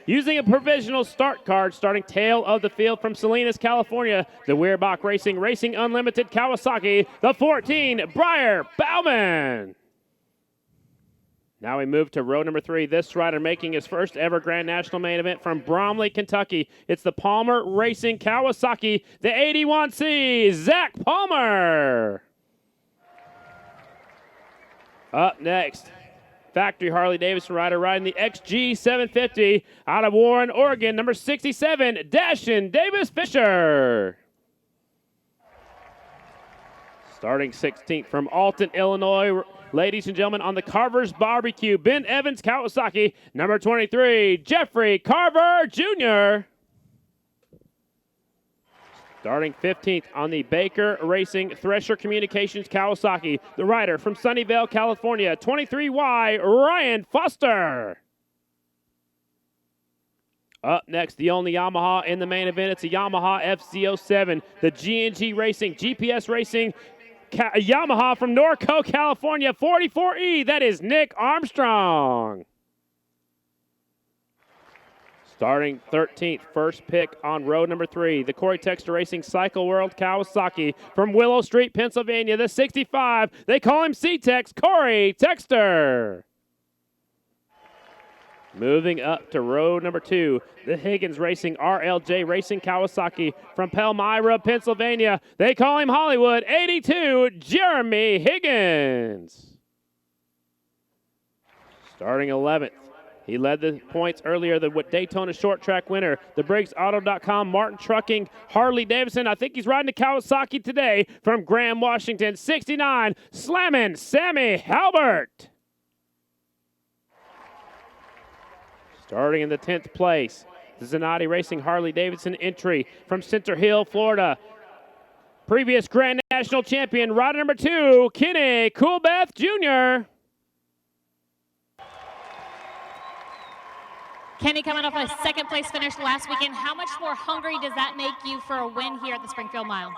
Using a provisional start card starting tail of the field from Salinas, California, the Weerbach Racing Unlimited Kawasaki, the 14, Briar Bauman. Now we move to row number 3. This rider making his first ever Grand National main event from Bromley, Kentucky. It's the Palmer Racing Kawasaki, the 81C, Zach Palmer. Up next, factory Harley-Davidson rider riding the XG750 out of Warren, Oregon, number 67, Dashin Davis Fisher. Starting 16th from Alton, Illinois, ladies and gentlemen, on the Carver's Barbecue, Ben Evans Kawasaki, number 23, Jeffrey Carver Jr. Starting 15th on the Baker Racing Thresher Communications Kawasaki, the rider from Sunnyvale, California, 23Y, Ryan Foster. Up next, the only Yamaha in the main event, it's a Yamaha FZ07, the GNG Racing, GPS Racing, Yamaha from Norco, California, 44E, that is Nick Armstrong. Starting 13th, first pick on row number 3, the Corey Texter Racing Cycle World Kawasaki from Willow Street, Pennsylvania, the 65, they call him C-Tex, Corey Texter. Moving up to row number 2, the Higgins Racing RLJ Racing Kawasaki from Palmyra, Pennsylvania. They call him Hollywood, 82, Jeremy Higgins. Starting 11th, he led the points earlier, the Daytona short track winner, the BriggsAuto.com, Martin Trucking, Harley-Davidson. I think he's riding a Kawasaki today from Graham, Washington, 69, Slammin' Sammy Halbert. Starting in the 10th place, the Zanatti Racing Harley-Davidson entry from Center Hill, Florida. Previous Grand National champion, rider number 2, Kenny Coolbeth Jr. Kenny coming off a second place finish last weekend. How much more hungry does that make you for a win here at the Springfield Mile?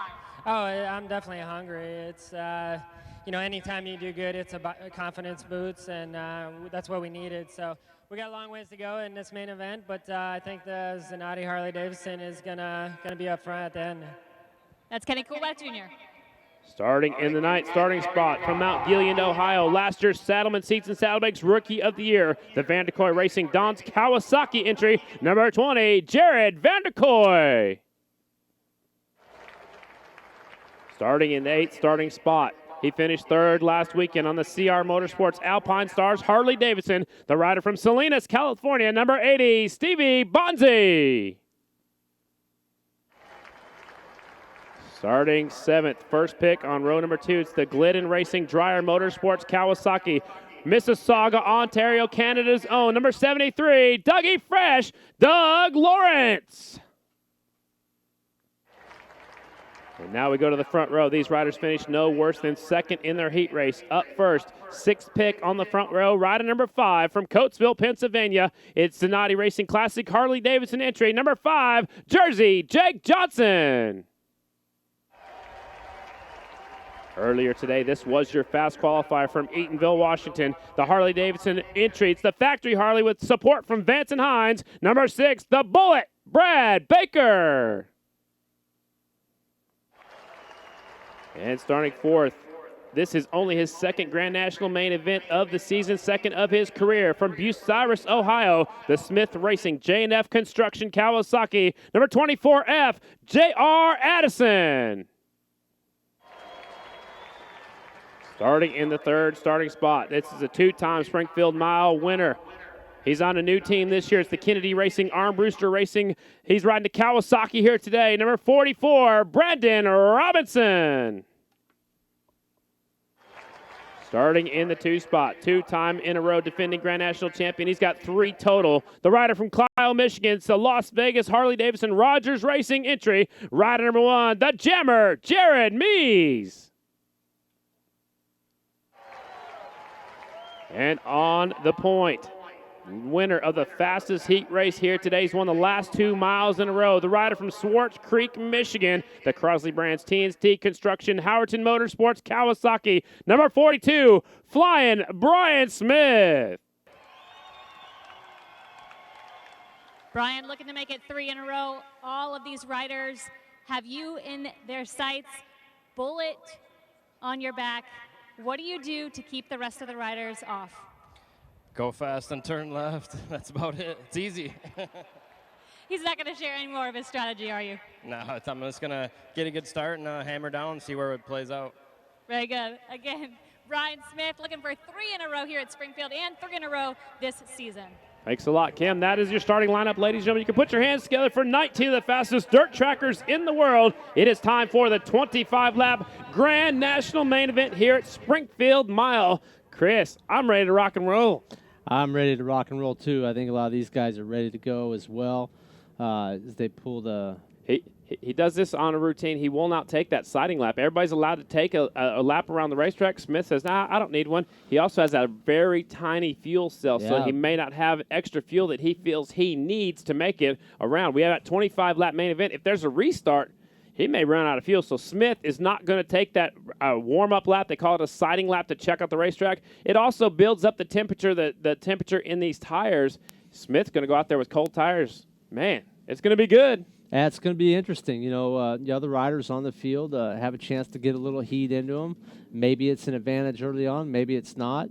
Oh, I'm definitely hungry. It's, anytime you do good, it's a confidence boost, and that's what we needed. So we got a long ways to go in this main event, but I think the Zanatti Harley-Davidson is gonna be up front at the end. That's Kenny Coolbeth Jr. Starting in the 9th starting spot from Mount Gilead, Ohio, last year's Saddleman Seats and Saddlebags Rookie of the Year, the Vanderkoy Racing Don's Kawasaki entry, number 20, Jared Vanderkoy. Starting in the 8th starting spot, he finished 3rd last weekend on the CR Motorsports Alpine Stars Harley-Davidson, the rider from Salinas, California, number 80, Stevie Bonzi. Starting 7th, first pick on row number 2, it's the Glidden Racing Dryer Motorsports Kawasaki, Mississauga, Ontario, Canada's own, number 73, Dougie Fresh, Doug Lawrence. And now we go to the front row. These riders finished no worse than 2nd in their heat race. Up first, 6th pick on the front row, rider number 5 from Coatesville, Pennsylvania. It's Zanatti Racing Classic Harley-Davidson entry, number 5, Jersey, Jake Johnson. Earlier today, this was your fast qualifier from Eatonville, Washington. The Harley-Davidson entry, it's the factory Harley with support from Vance and Hines. Number 6, the Bullet, Brad Baker. And starting 4th, this is only his 2nd Grand National main event of the season, 2nd of his career. From Bucyrus, Ohio, the Smith Racing J&F Construction Kawasaki, number 24F, J.R. Addison. Starting in the 3rd starting spot, this is a 2-time Springfield Mile winner. He's on a new team this year. It's the Kennedy Racing, Armbruster Racing. He's riding the Kawasaki here today. Number 44, Brandon Robinson. Starting in the 2 spot, 2-time in a row defending Grand National champion. He's got 3 total. The rider from Clio, Michigan, it's the Las Vegas Harley-Davidson Rogers Racing entry. Rider number 1, the Jammer, Jared Mees. And on the point, winner of the fastest heat race here today. He's won the last 2 miles in a row. The rider from Swartz Creek, Michigan, the Crosley Brands TNT Construction Howerton Motorsports Kawasaki, number 42, Flying Brian Smith. Brian looking to make it 3 in a row. All of these riders have you in their sights. Bullet on your back. What do you do to keep the rest of the riders off? Go fast and turn left. That's about it. It's easy. He's not going to share any more of his strategy, are you? No, I'm just going to get a good start and hammer down and see where it plays out. Very good. Again, Brian Smith looking for 3 in a row here at Springfield and 3 in a row this season. Thanks a lot, Kim. That is your starting lineup, ladies and gentlemen. You can put your hands together for 19 of the fastest dirt trackers in the world. It is time for the 25-lap Grand National Main Event here at Springfield Mile. Chris, I'm ready to rock and roll. I'm ready to rock and roll, too. I think a lot of these guys are ready to go as well as they pull the... He does this on a routine. He will not take that siding lap. Everybody's allowed to take a lap around the racetrack. Smith says, nah, I don't need one. He also has a very tiny fuel cell, so he may not have extra fuel that he feels he needs to make it around. We have that 25-lap main event. If there's a restart, he may run out of fuel. So Smith is not going to take that warm-up lap. They call it a siding lap to check out the racetrack. It also builds up the temperature, the temperature in these tires. Smith's going to go out there with cold tires. Man, it's going to be good. It's going to be interesting. You know, the other riders on the field have a chance to get a little heat into them. Maybe it's an advantage early on. Maybe it's not.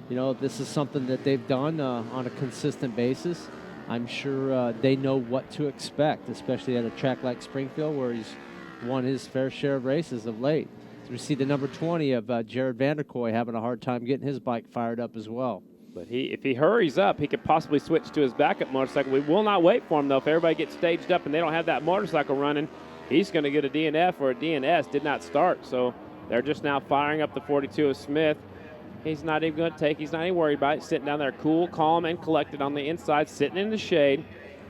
You know, this is something that they've done on a consistent basis. I'm sure they know what to expect, especially at a track like Springfield where he's won his fair share of races of late. So we see the number 20 of Jared Vanderkoy having a hard time getting his bike fired up as well. But if he hurries up, he could possibly switch to his backup motorcycle. We will not wait for him, though. If everybody gets staged up and they don't have that motorcycle running, he's going to get a DNF or a DNS. Did not start, so they're just now firing up the 42 of Smith. He's not even going to take. He's not even worried about it. Sitting down there cool, calm, and collected on the inside, sitting in the shade.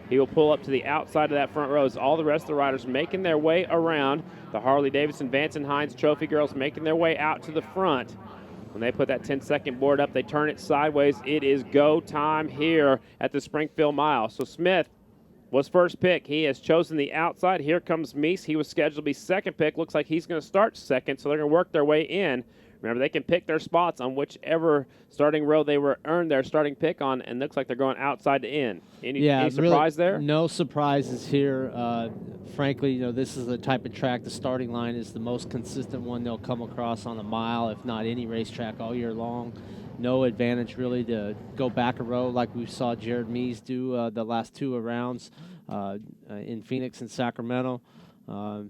He will pull up to the outside of that front row as all the rest of the riders making their way around. The Harley-Davidson Vance and Hines Trophy girls making their way out to the front. When they put that 10-second board up, they turn it sideways. It is go time here at the Springfield Mile. So Smith was first pick. He has chosen the outside. Here comes Meese. He was scheduled to be second pick. Looks like he's going to start second, so they're going to work their way in. Remember, they can pick their spots on whichever starting row they were earned their starting pick on, and looks like they're going outside to in. Any surprise really, there? No surprises here. Frankly, you know, this is the type of track the starting line is the most consistent one they'll come across on a mile, if not any racetrack all year long. No advantage really to go back a row like we saw Jared Meese do the last 2 rounds in Phoenix and Sacramento.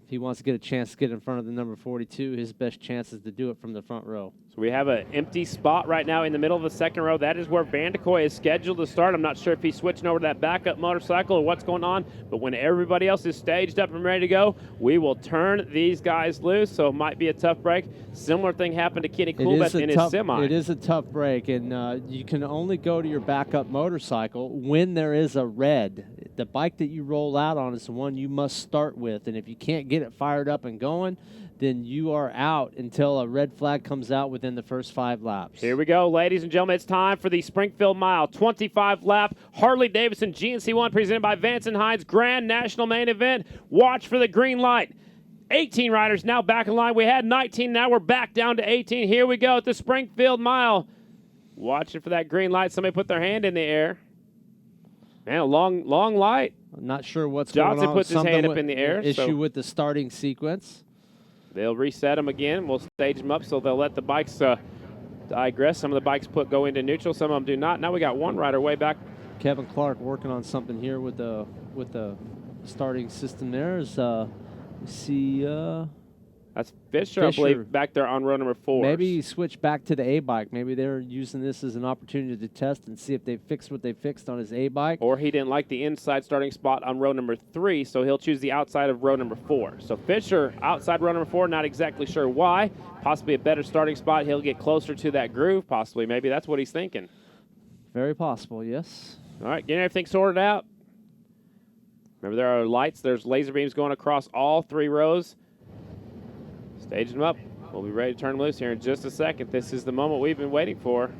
He wants to get a chance to get in front of the number 42. His best chance is to do it from the front row. So we have an empty spot right now in the middle of the second row. That is where Vanderkoy is scheduled to start. I'm not sure if he's switching over to that backup motorcycle or what's going on, but when everybody else is staged up and ready to go, we will turn these guys loose, so it might be a tough break. Similar thing happened to Kenny Coolbeth in his semi. It is a tough break, and you can only go to your backup motorcycle when there is a red. The bike that you roll out on is the one you must start with, and if you can't get it fired up and going, then you are out until a red flag comes out within the first 5 laps. Here we go, ladies and gentlemen. It's time for the Springfield Mile 25-lap Harley-Davidson GNC1 presented by Vance & Hines Grand National Main Event. Watch for the green light. 18 riders now back in line. We had 19, now we're back down to 18. Here we go at the Springfield Mile. Watching for that green light. Somebody put their hand in the air. Man, a long light. I'm not sure what's Johnson going on. puts his hand up in the air. Issue with the starting sequence. They'll reset them again. We'll stage them up, so they'll let the bikes digress. Some of the bikes go into neutral. Some of them do not. Now we got one rider way back. Kevin Clark working on something here with the starting system there. That's Fisher, I believe, back there on row number 4. Maybe he switched back to the A bike. Maybe they're using this as an opportunity to test and see if they fixed what they fixed on his A bike. Or he didn't like the inside starting spot on row number 3, so he'll choose the outside of row number 4. So Fisher outside row number 4, not exactly sure why. Possibly a better starting spot. He'll get closer to that groove, possibly. Maybe that's what he's thinking. Very possible, yes. All right, getting everything sorted out. Remember, there are lights. There's laser beams going across all 3 rows. Staging them up. We'll be ready to turn them loose here in just a second. This is the moment we've been waiting for.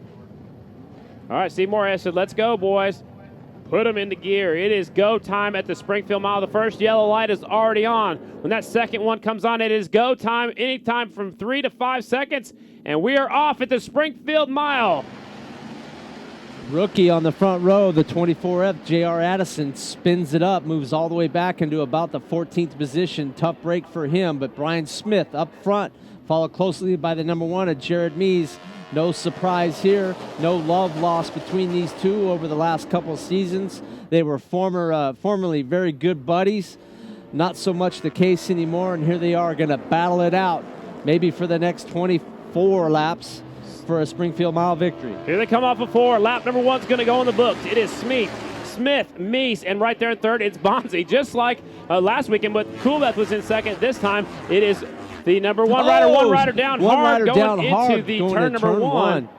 All right, Seymour Ested, let's go, boys. Put them into gear. It is go time at the Springfield Mile. The first yellow light is already on. When that second one comes on, it is go time anytime from 3 to 5 seconds. And we are off at the Springfield Mile. Rookie on the front row, the 24F, J.R. Addison, spins it up, moves all the way back into about the 14th position. Tough break for him, but Brian Smith up front, followed closely by the number 1 of Jared Mees. No surprise here, no love lost between these two over the last couple of seasons. They were formerly very good buddies. Not so much the case anymore, and here they are going to battle it out, maybe for the next 24 laps for a Springfield Mile victory. Here they come off of 4. Lap number 1's going to go in the books. It is Smith, Meese, and right there in third, it's Bonzi. Just like last weekend, but Coolbeth was in second. This time, it is the number 1 rider, one rider down hard, going into the turn number 1.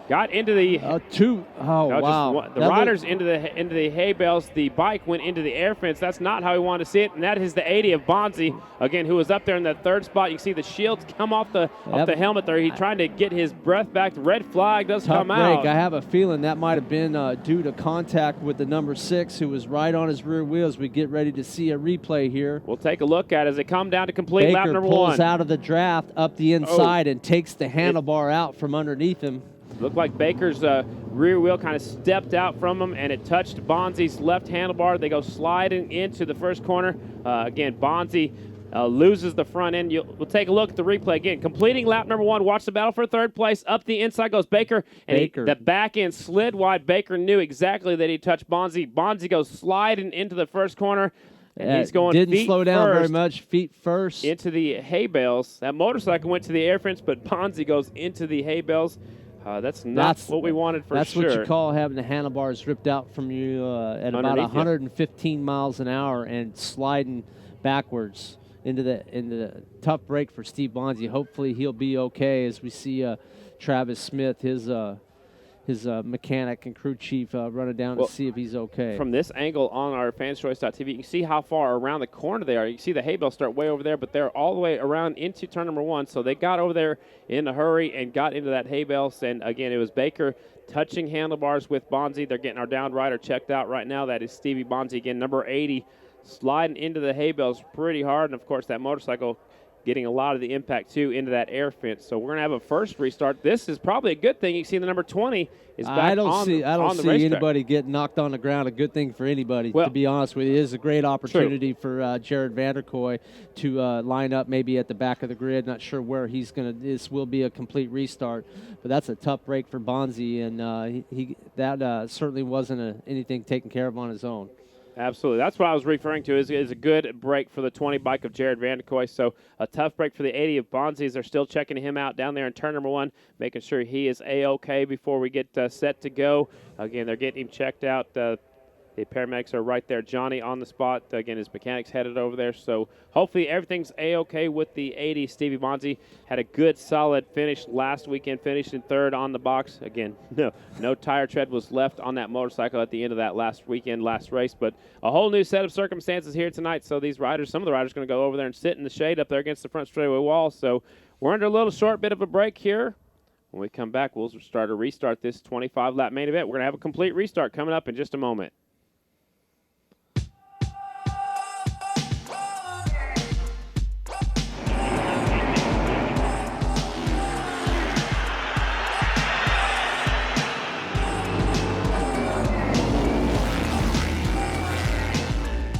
Got into the wow. The riders into the hay bales. The bike went into the air fence. That's not how we wanted to see it. And that is the 80 of Bonzi, again, who was up there in that third spot. You can see the shields come off the helmet there. He's trying to get his breath back. The red flag does come out. I have a feeling that might have been due to contact with the number 6, who was right on his rear wheels. We get ready to see a replay here. We'll take a look at it as they come down to complete lap number 1. Baker pulls out of the draft up the inside and takes the handlebar out from underneath him. Looked like Baker's rear wheel kind of stepped out from him, and it touched Bonzi's left handlebar. They go sliding into the first corner. Again, Bonzi loses the front end. We'll take a look at the replay again. Completing lap number 1. Watch the battle for third place. Up the inside goes Baker, and the back end slid wide. Baker knew exactly that he touched Bonzi. Bonzi goes sliding into the first corner. And he's going didn't slow down first very much, feet first. into the hay bales. That motorcycle went to the air fence, but Bonzi goes into the hay bales. That's what we wanted for sure. That's what you call having the handlebars ripped out from you at about 115 miles an hour and sliding backwards into the tough break for Steve Bonzi. Hopefully he'll be okay as we see Travis Smith, his mechanic and crew chief, running down to see if he's okay. From this angle on our fanschoice.tv, you can see how far around the corner they are. You can see the hay bales start way over there, but they're all the way around into turn number 1. So they got over there in a hurry and got into that hay bales. And again, it was Baker touching handlebars with Bonzi. They're getting our down rider checked out right now. That is Stevie Bonzi, again, number 80, sliding into the hay bales pretty hard. And of course, that motorcycle getting a lot of the impact, too, into that air fence. So we're going to have a first restart. This is probably a good thing. You can see the number 20 is back I don't see anybody getting knocked on the ground. A good thing for anybody, to be honest with you. It is a great opportunity for Jared Vanderkoy to line up maybe at the back of the grid. Not sure where he's going to – this will be a complete restart. But that's a tough break for Bonzi, and that certainly wasn't anything taken care of on his own. Absolutely. That's what I was referring to is a good break for the 20 bike of Jared Vanderkoy. So a tough break for the 80 of Bonzi's. They're still checking him out down there in turn number 1, making sure he is A-OK before we get set to go. Again, they're getting him checked out. The paramedics are right there. Johnny on the spot. Again, his mechanics headed over there. So hopefully everything's A-OK with the 80. Stevie Bonzi had a good, solid finish last weekend, finished in third on the box. Again, no tire tread was left on that motorcycle at the end of that last race. But a whole new set of circumstances here tonight. So these riders, some of the riders are going to go over there and sit in the shade up there against the front straightaway wall. So we're under a little short bit of a break here. When we come back, we'll restart this 25-lap main event. We're going to have a complete restart coming up in just a moment.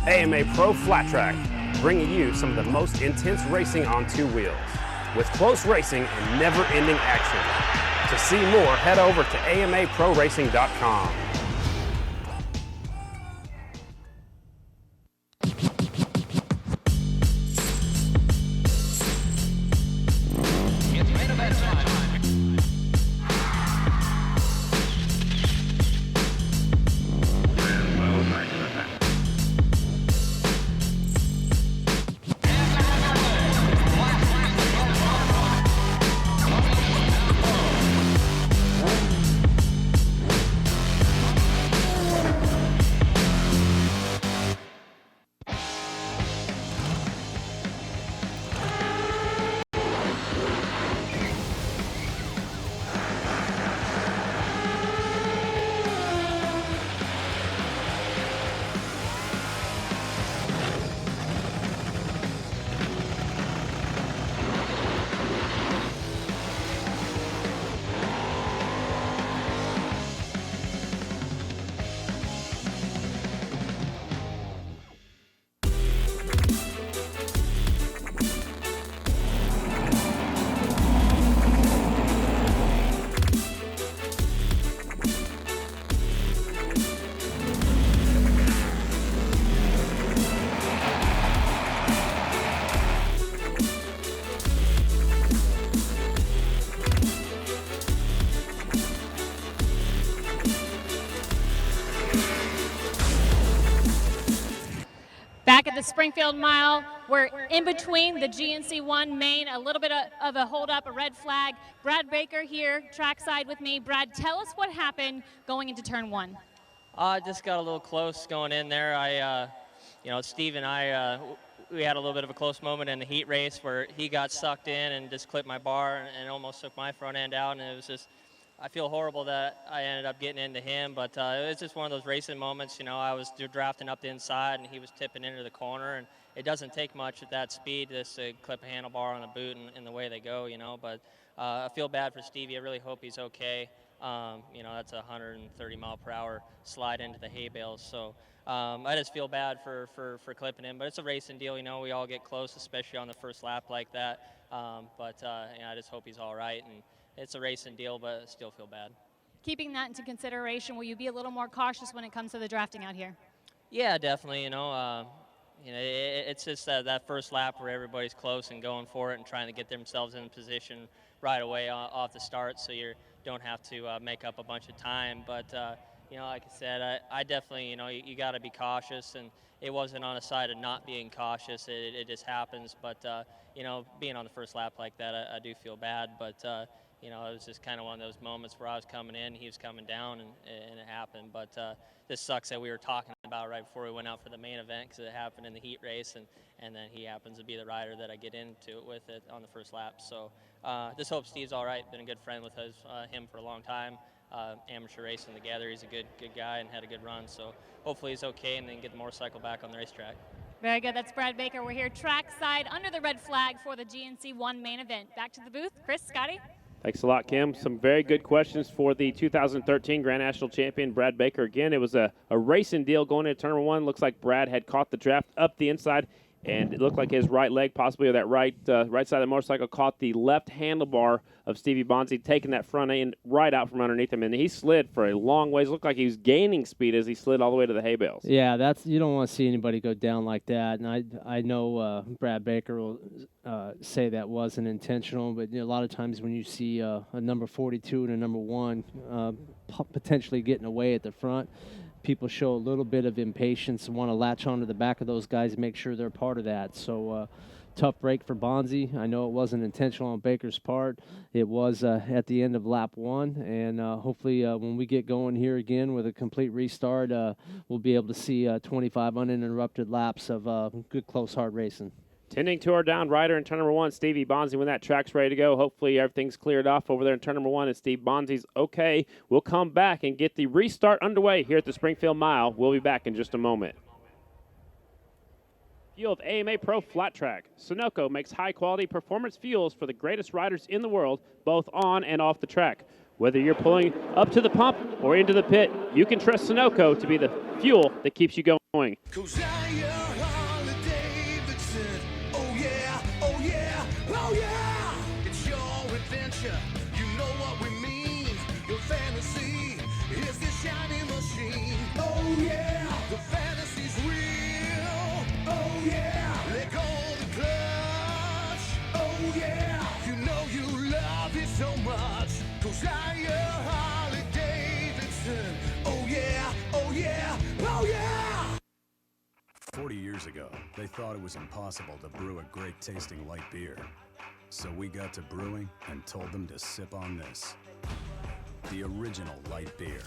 AMA Pro Flat Track, bringing you some of the most intense racing on two wheels, with close racing and never-ending action. To see more, head over to amaproracing.com. Back at the Springfield Mile, we're in between the GNC1 main, a little bit of a hold up, a red flag. Brad Baker here, trackside with me. Brad, tell us what happened going into turn 1. I just got a little close going in there. Steve and I, we had a little bit of a close moment in the heat race where he got sucked in and just clipped my bar and almost took my front end out. And it was just, I feel horrible that I ended up getting into him, but it was just one of those racing moments. I was drafting up the inside and he was tipping into the corner, and it doesn't take much at that speed just to clip a handlebar on a boot and the way they go, but I feel bad for Stevie. I really hope he's okay. That's a 130 mile per hour slide into the hay bales. So I just feel bad for clipping him, but it's a racing deal. We all get close, especially on the first lap like that. I just hope he's all right. And it's a racing deal, but I still feel bad. Keeping that into consideration, will you be a little more cautious when it comes to the drafting out here? Yeah, definitely. It's just that first lap where everybody's close and going for it and trying to get themselves in position right away off the start, so you don't have to make up a bunch of time. But like I said, I definitely, you got to be cautious, and it wasn't on the side of not being cautious. It just happens. But being on the first lap like that, I do feel bad. But it was just kind of one of those moments where I was coming in, he was coming down, and it happened. But this sucks that we were talking about right before we went out for the main event, because it happened in the heat race, and then he happens to be the rider that I get into it with it on the first lap. So just hope Steve's all right. Been a good friend with him for a long time. Amateur racing together. He's a good guy and had a good run. So hopefully he's okay and then get the motorcycle back on the racetrack. Very good. That's Brad Baker. We're here trackside under the red flag for the GNC1 main event. Back to the booth. Chris, Scotty. Thanks a lot, Kim. Some very good questions for the 2013 Grand National Champion, Brad Baker. Again, it was a racing deal going into turn 1. Looks like Brad had caught the draft up the inside, and it looked like his right leg, possibly, or that right side of the motorcycle, caught the left handlebar of Stevie Bonzi, taking that front end right out from underneath him. And he slid for a long ways. Looked like he was gaining speed as he slid all the way to the hay bales. Yeah, you don't want to see anybody go down like that. And I know Brad Baker will say that wasn't intentional, but a lot of times when you see a number 42 and a number 1 potentially getting away at the front, people show a little bit of impatience and want to latch onto the back of those guys and make sure they're part of that. So tough break for Bonzi. I know it wasn't intentional on Baker's part. It was at the end of lap 1, and hopefully when we get going here again with a complete restart, we'll be able to see 25 uninterrupted laps of good, close, hard racing. Tending to our down rider in turn number 1, Stevie Bonzi, when that track's ready to go. Hopefully everything's cleared off over there in turn number 1, and Steve Bonzi's okay. We'll come back and get the restart underway here at the Springfield Mile. We'll be back in just a moment. Fuel of AMA Pro Flat Track. Sunoco makes high-quality performance fuels for the greatest riders in the world, both on and off the track. Whether you're pulling up to the pump or into the pit, you can trust Sunoco to be the fuel that keeps you going. Harley-Davidson, oh yeah, oh yeah, oh yeah. It's your adventure, you know what we mean. Your fantasy is the shiny machine. Oh yeah, the fantasy's real. Oh yeah, let go of the clutch. Oh yeah, you know you love it so much. 'Cause I am Harley-Davidson. Oh yeah, oh yeah, oh yeah. 40 years ago, they thought it was impossible to brew a great tasting light beer. So we got to brewing and told them to sip on this. The original light beer.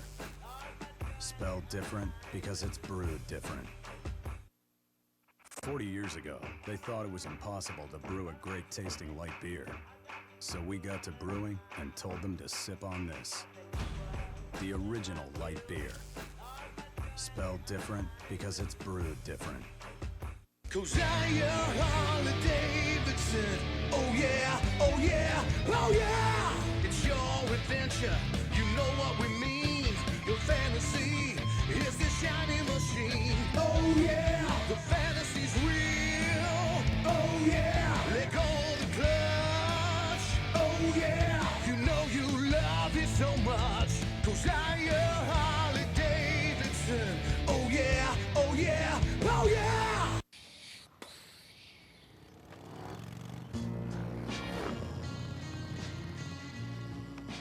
Spelled different because it's brewed different. 40 years ago, they thought it was impossible to brew a great tasting light beer. So we got to brewing and told them to sip on this. The original light beer. Spelled different because it's brewed different. 'Cause I am Harley-Davidson. Oh yeah, oh yeah, oh yeah. It's your adventure, you know what we mean. Your fantasy is the shiny machine. Oh yeah, the fantasy's real. Oh yeah, let go of the clutch. Oh yeah, you know you love it so much. 'Cause I am Harley-Davidson. Oh yeah, oh yeah, oh yeah.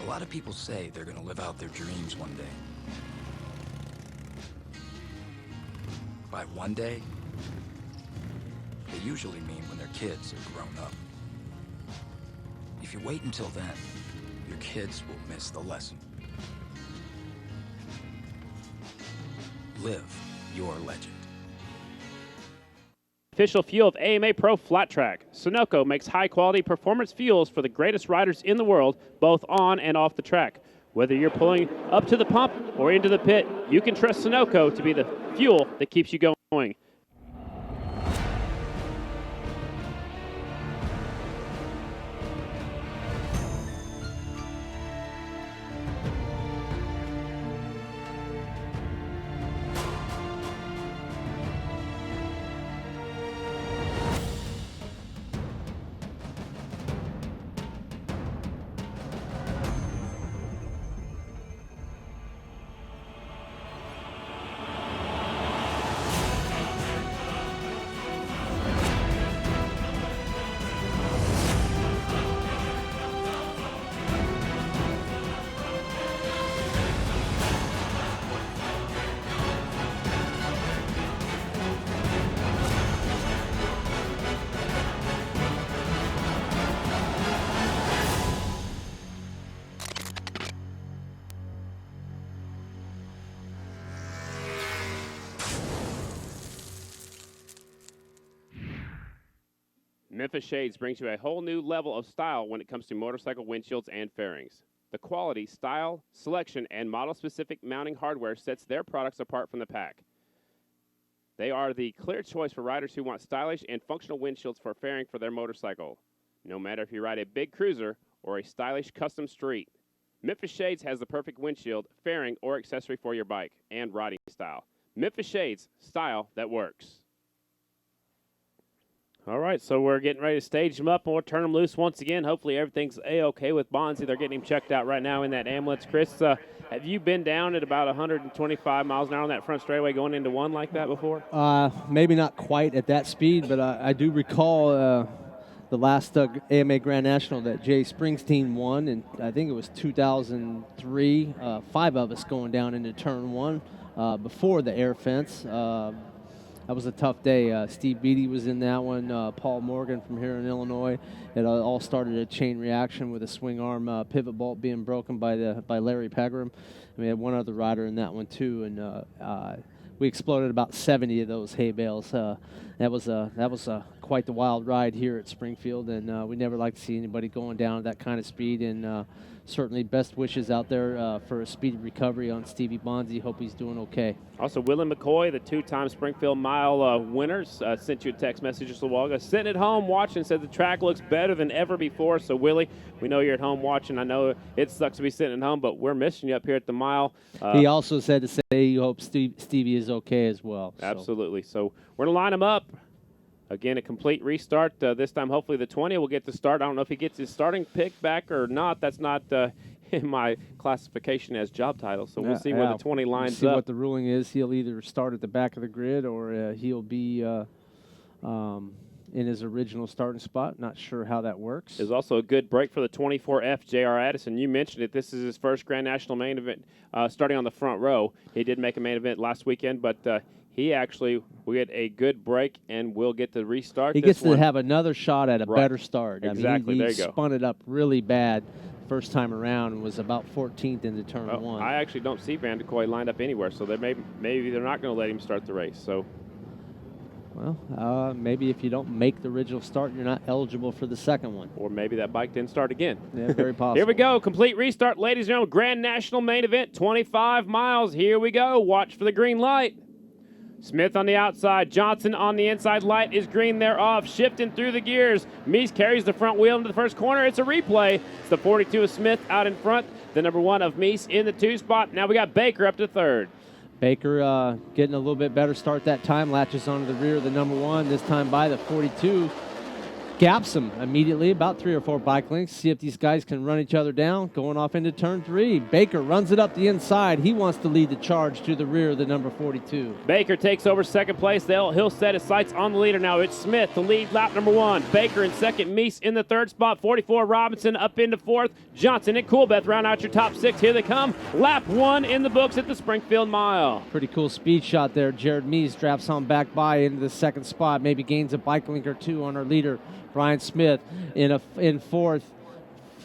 A lot of people say they're gonna live out their dreams one day. By one day, they usually mean when their kids are grown up. If you wait until then, your kids will miss the lesson. Live your legend. Official fuel of AMA Pro Flat Track. Sunoco makes high-quality performance fuels for the greatest riders in the world, both on and off the track. Whether you're pulling up to the pump or into the pit, you can trust Sunoco to be the fuel that keeps you going. Memphis Shades brings you a whole new level of style when it comes to motorcycle windshields and fairings. The quality, style, selection, and model-specific mounting hardware sets their products apart from the pack. They are the clear choice for riders who want stylish and functional windshields for fairing for their motorcycle, no matter if you ride a big cruiser or a stylish custom street. Memphis Shades has the perfect windshield, fairing, or accessory for your bike and riding style. Memphis Shades, style that works. All right, so we're getting ready to stage them up, and we'll turn them loose once again. Hopefully everything's A-okay with Bonzi. They're getting him checked out right now in that ambulance. Chris, have you been down at about 125 miles an hour on that front straightaway going into one like that before? Maybe not quite at that speed, but I do recall the last AMA Grand National that Jay Springsteen won, and I think it was 2003. 5 of us going down into turn 1 before the air fence. That was a tough day. Steve Beatty was in that one. Paul Morgan from here in Illinois. It all started a chain reaction with a swing arm pivot bolt being broken by Larry Pegram. And we had one other rider in that one too, and we exploded about 70 of those hay bales. That was quite the wild ride here at Springfield, and we never like to see anybody going down at that kind of speed. And certainly best wishes out there for a speedy recovery on Stevie Bonzi. Hope he's doing okay. Also, Willie McCoy, the 2-time Springfield Mile winners, sent you a text message just a while ago. Sitting at home watching, said the track looks better than ever before. So, Willie, we know you're at home watching. I know it sucks to be sitting at home, but we're missing you up here at the mile. He also said to say he hopes Stevie is okay as well. Absolutely. So we're going to line him up. Again, a complete restart. This time, hopefully, the 20 will get the start. I don't know if he gets his starting pick back or not. That's not in my classification as job title. So we'll see where the 20 lines see up. What the ruling is. He'll either start at the back of the grid or he'll be in his original starting spot. Not sure how that works. There's also a good break for the 24F, J.R. Addison. You mentioned it. This is his first Grand National main event starting on the front row. He did make a main event last weekend, but he actually will get a good break and will get to restart. He gets to have another shot at a better start. Exactly. I mean, there he you go. Spun it up really bad first time around and was about 14th into turn 1. I actually don't see Van de Kooi lined up anywhere, so maybe they're not going to let him start the race. So, well, maybe if you don't make the original start, you're not eligible for the second one. Or maybe that bike didn't start again. Yeah, very possible. Here we go. Complete restart, ladies and gentlemen. Grand National main event, 25 miles. Here we go. Watch for the green light. Smith on the outside, Johnson on the inside. Light is green, they're off, shifting through the gears. Meese carries the front wheel into the first corner. It's a replay. It's the 42 of Smith out in front, the number 1 of Meese in the 2 spot. Now we got Baker up to 3rd. Baker getting a little bit better start that time, latches onto the rear of the number 1, this time by the 42. gaps them immediately, about 3 or 4 bike lengths. See if these guys can run each other down. Going off into turn 3. Baker runs it up the inside. He wants to lead the charge to the rear of the number 42. Baker takes over second place. He'll set his sights on the leader now. It's Smith to lead lap number 1. Baker in second. Meese in the third spot. 44 Robinson up into fourth. Johnson and Coolbeth round out your top 6. Here they come. Lap 1 in the books at the Springfield Mile. Pretty cool speed shot there. Jared Meese drafts on back by into the second spot. Maybe gains a bike link or 2 on our leader, Brian Smith, in fourth.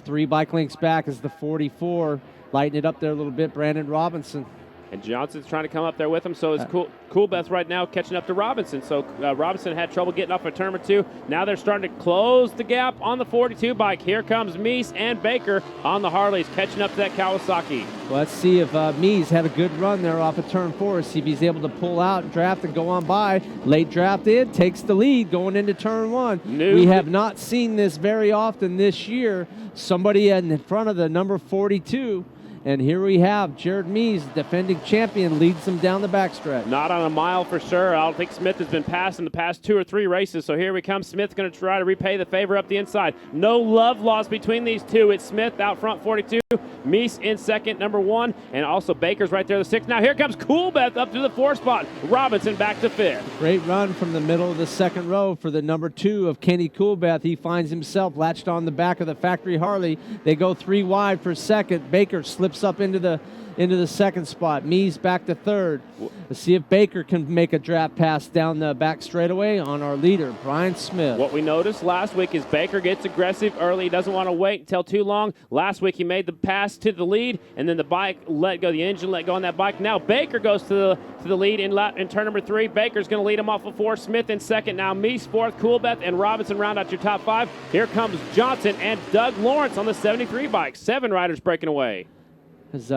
3 bike links back is the 44. Lighten it up there a little bit, Brandon Robinson. And Johnson's trying to come up there with him, so it's Coolbeth right now catching up to Robinson. So Robinson had trouble getting up a turn or 2. Now they're starting to close the gap on the 42 bike. Here comes Meese and Baker on the Harleys catching up to that Kawasaki. Well, let's see if Meese had a good run there off of turn 4. See if he's able to pull out and draft and go on by. Late draft in, takes the lead going into turn 1. We have not seen this very often this year. Somebody in front of the number 42. And here we have Jared Meese, defending champion, leads them down the backstretch. Not on a mile for sure. I don't think Smith has been passed in the past 2 or 3 races. So here we come. Smith's going to try to repay the favor up the inside. No love lost between these two. It's Smith out front, 42. Meese in second, number 1. And also Baker's right there, the 6. Now here comes Coolbeth up to the 4 spot. Robinson back to 5th. Great run from the middle of the second row for the number 2 of Kenny Coolbeth. He finds himself latched on the back of the factory Harley. They go 3 wide for second. Baker slips up into the second spot. Meese back to 3rd. Let's see if Baker can make a draft pass down the back straightaway on our leader, Brian Smith. What we noticed last week is Baker gets aggressive early. He doesn't want to wait until too long. Last week he made the pass to the lead, and then the bike let go, the engine let go on that bike. Now Baker goes to the lead in turn number 3. Baker's going to lead him off of 4. Smith in second. Now Meese 4th. Coolbeth and Robinson round out your top 5. Here comes Johnson and Doug Lawrence on the 73 bike. 7 riders breaking away. As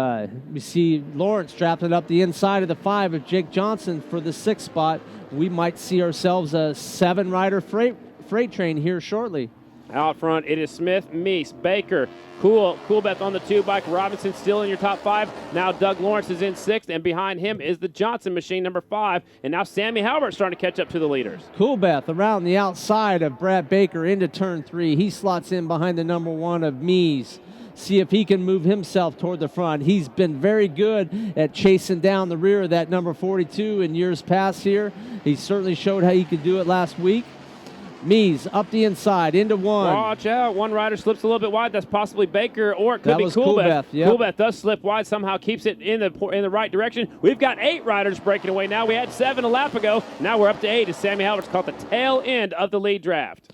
we see Lawrence drafted up the inside of the 5 of Jake Johnson for the 6th spot. We might see ourselves a 7-rider freight train here shortly. Out front, it is Smith, Meese, Baker, Coolbeth on the 2 bike. Robinson still in your top 5. Now Doug Lawrence is in 6th, and behind him is the Johnson machine, number 5. And now Sammy Halbert starting to catch up to the leaders. Coolbeth around the outside of Brad Baker into turn 3. He slots in behind the number 1 of Meese. See if he can move himself toward the front. He's been very good at chasing down the rear of that number 42 in years past here. He certainly showed how he could do it last week. Meese up the inside into 1. Watch out. One rider slips a little bit wide. That's possibly Baker, or it could be Coolbeth. Yep. Coolbeth does slip wide, somehow keeps it in the right direction. We've got 8 riders breaking away now. We had 7 a lap ago. Now we're up to 8 as Sammy Halbert's caught the tail end of the lead draft.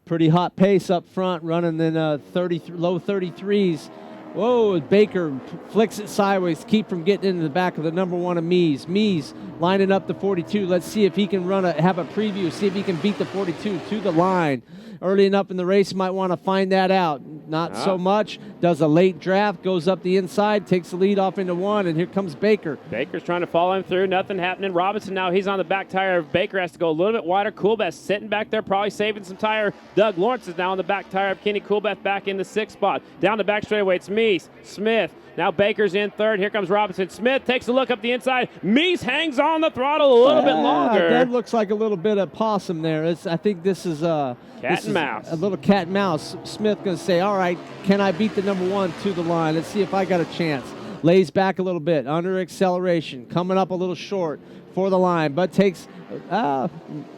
Pretty hot pace up front, running in low 33s. Whoa, Baker flicks it sideways to keep from getting into the back of the number 1 of Meese. Meese lining up the 42. Let's see if he can have a preview, see if he can beat the 42 to the line. Early enough in the race, might want to find that out. Not so much. Does a late draft, goes up the inside, takes the lead off into 1, and here comes Baker. Baker's trying to follow him through. Nothing happening. Robinson now, he's on the back tire. Baker has to go a little bit wider. Coolbeth sitting back there, probably saving some tire. Doug Lawrence is now on the back tire of Kenny Coolbeth back in the 6th spot. Down the back straightaway, it's Meese, Smith. Now Baker's in 3rd. Here comes Robinson. Smith takes a look up the inside. Meese hangs on the throttle a little bit longer. That looks like a little bit of possum there. I think this is cat and mouse. A little cat and mouse. Smith going to say, all right, can I beat the number 1 to the line? Let's see if I got a chance. Lays back a little bit, under acceleration, coming up a little short for the line, but takes, or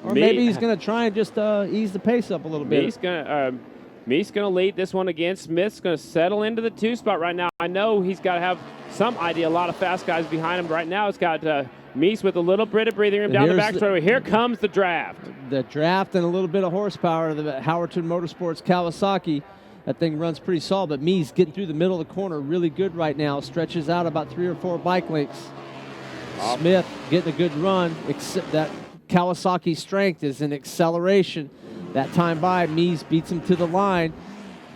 maybe he's going to try and just ease the pace up a little bit. Meese's going to lead this one again. Smith's going to settle into the 2 spot right now. I know he's got to have some idea. A lot of fast guys behind him right now. It's got Meese with a little bit of breathing room down the back straightaway. Here comes the draft. The draft and a little bit of horsepower. The Howerton Motorsports Kawasaki. That thing runs pretty solid, but Meese getting through the middle of the corner really good right now. Stretches out about 3 or 4 bike lengths. Smith getting a good run. That Kawasaki strength is in acceleration. That time by, Meese beats him to the line.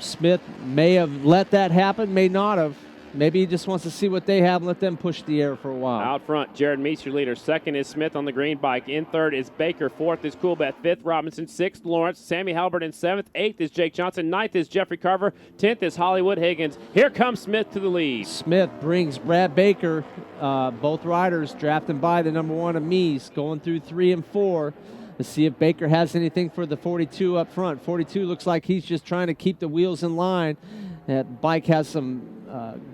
Smith may have let that happen, may not have. Maybe he just wants to see what they have and let them push the air for a while. Out front, Jared Meese, your leader. Second is Smith on the green bike. In third is Baker. Fourth is Coolbeth. Fifth, Robinson. Sixth, Lawrence. Sammy Halbert in seventh. Eighth is Jake Johnson. Ninth is Jeffrey Carver. 10th is Hollywood Higgins. Here comes Smith to the lead. Smith brings Brad Baker, both riders drafting by the number 1 of Meese, going through 3 and 4. Let's see if Baker has anything for the 42 up front. 42 looks like he's just trying to keep the wheels in line. That bike has some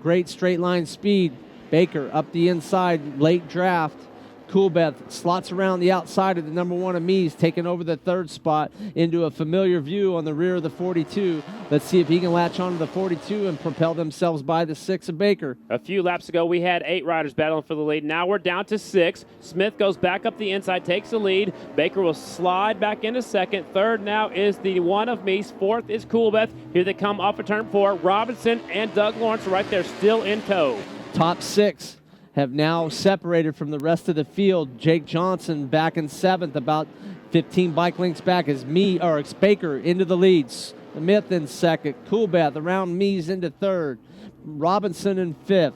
great straight line speed. Baker up the inside, late draft. Coolbeth slots around the outside of the number 1 of Meese, taking over the 3rd spot into a familiar view on the rear of the 42. Let's see if he can latch onto the 42 and propel themselves by the 6 of Baker. A few laps ago, we had 8 riders battling for the lead. Now we're down to 6. Smith goes back up the inside, takes the lead. Baker will slide back into second. Third now is the 1 of Meese. Fourth is Coolbeth. Here they come off of turn 4. Robinson and Doug Lawrence right there, still in tow. Top 6 have now separated from the rest of the field. Jake Johnson back in 7th, about 15 bike lengths back as Baker into the lead. Smith in 2nd. Coolbeth around Meese into 3rd. Robinson in 5th.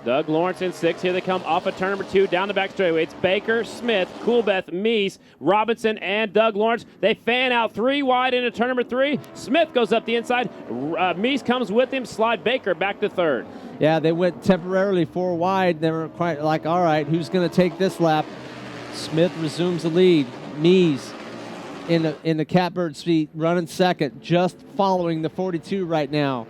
Doug Lawrence in 6th. Here they come off of turn number 2 down the back straightaway. It's Baker, Smith, Coolbeth, Meese, Robinson, and Doug Lawrence. They fan out 3 wide into turn number 3. Smith goes up the inside. Meese comes with him. Slide Baker back to 3rd. Yeah, they went temporarily 4 wide. They were quite like, all right, who's going to take this lap? Smith resumes the lead. Meese in the catbird seat, running 2nd, just following the 42 right now.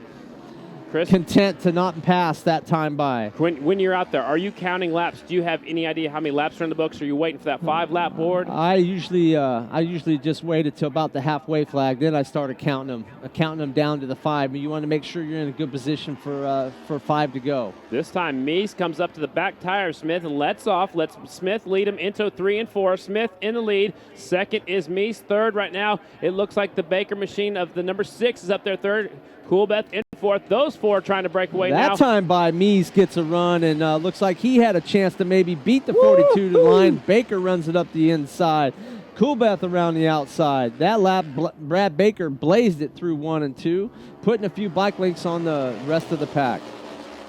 Chris? Content to not pass that time by. When you're out there, are you counting laps? Do you have any idea how many laps are in the books? Are you waiting for that 5-lap board? I usually just wait until about the halfway flag. Then I started counting them down to the 5. But you want to make sure you're in a good position for 5 to go. This time, Meese comes up to the back tire of Smith and lets off. Lets Smith lead him into 3 and 4. Smith in the lead. Second is Meese. Third right now, it looks like the Baker machine of the number 6 is up there third. Coolbeth in 4th. Those 4 are trying to break away now. That time by Meese gets a run, and looks like he had a chance to maybe beat the 42 to the line. Baker runs it up the inside. Coolbeth around the outside. That lap, Brad Baker blazed it through 1 and 2, putting a few bike lengths on the rest of the pack.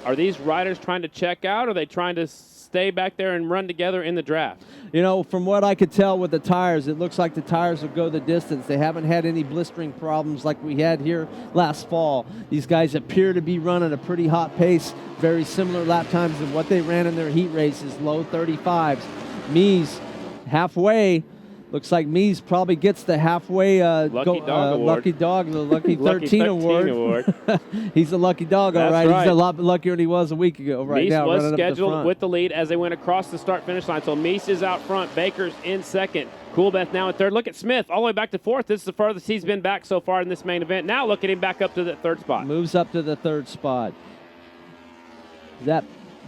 Are these riders trying to check out, or are they trying to stay back there and run together in the draft? You know, from what I could tell with the tires, it looks like the tires will go the distance. They haven't had any blistering problems like we had here last fall. These guys appear to be running a pretty hot pace, very similar lap times to what they ran in their heat races, low 35s. Meese halfway. Looks like Meese probably gets the halfway Lucky Dog the Lucky 13 award. He's a lucky dog, all right. He's a lot luckier than he was a week ago right Meese now. was scheduled with the lead as they went across the start-finish line. So Meese is out front. Baker's in 2nd. Coolbeth now in 3rd. Look at Smith all the way back to 4th. This is the furthest he's been back so far in this main event. Now look at him back up to the 3rd spot. Moves up to the 3rd spot. That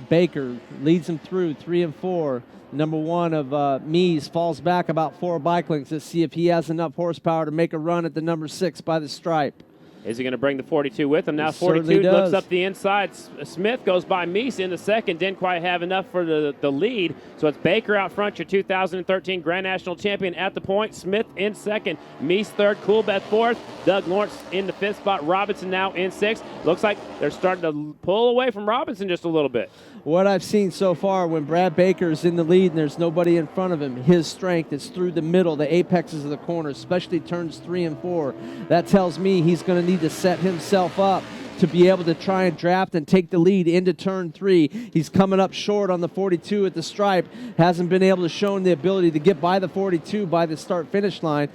Baker leads him through 3 and 4. Number 1 of Meese falls back about 4 bike lengths. Let's see if he has enough horsepower to make a run at the number 6 by the stripe. Is he going to bring the 42 with him? Now He 42 does. looks up the inside. Smith goes by Meese in the 2nd. Didn't quite have enough for the lead. So it's Baker out front, your 2013 Grand National Champion at the point. Smith in 2nd. Meese 3rd. Coolbeth 4th. Doug Lawrence in the 5th spot. Robinson now in 6th. Looks like they're starting to pull away from Robinson just a little bit. What I've seen so far, when Brad Baker's in the lead and there's nobody in front of him, his strength is through the middle, the apexes of the corners, especially turns 3 and 4. That tells me he's going to need to set himself up to be able to try and draft and take the lead into turn 3. He's coming up short on the 42 at the stripe. Hasn't been able to show the ability to get by the 42 by the start-finish line.